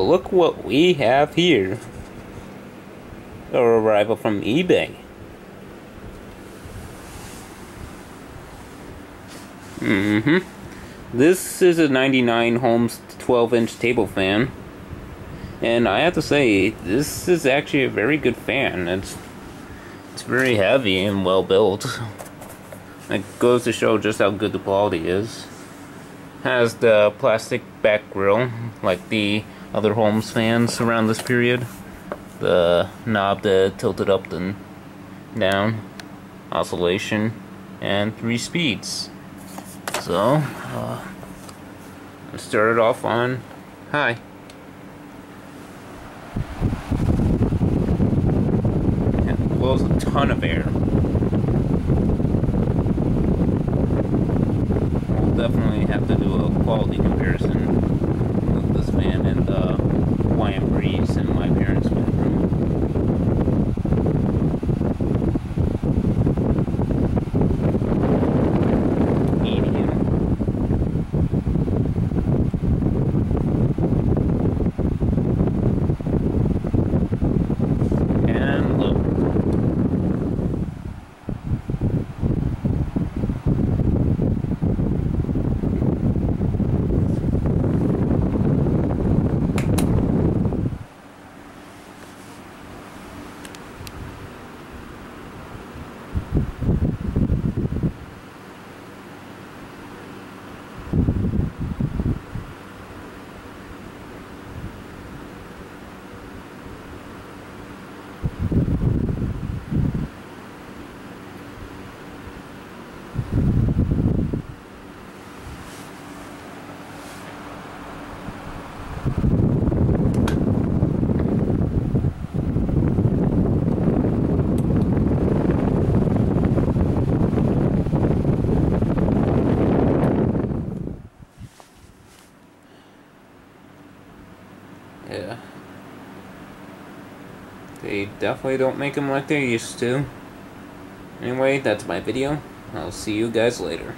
look what we have here. A arrival from eBay. This is a 99 Holmes 12-inch table fan. And I have to say, this is actually a very good fan. It's very heavy and well built. It goes to show just how good the quality is. Has the plastic back grille, like the other Holmes fans around this period. The knob that tilted up and down, oscillation, and 3 speeds. So, let's start it off on high. It blows a ton of air. We'll definitely have to do a quality comparison with this fan and the Hawaiian Breeze in my parents' bedroom. Yeah. They definitely don't make them like they used to. Anyway, that's my video. I'll see you guys later.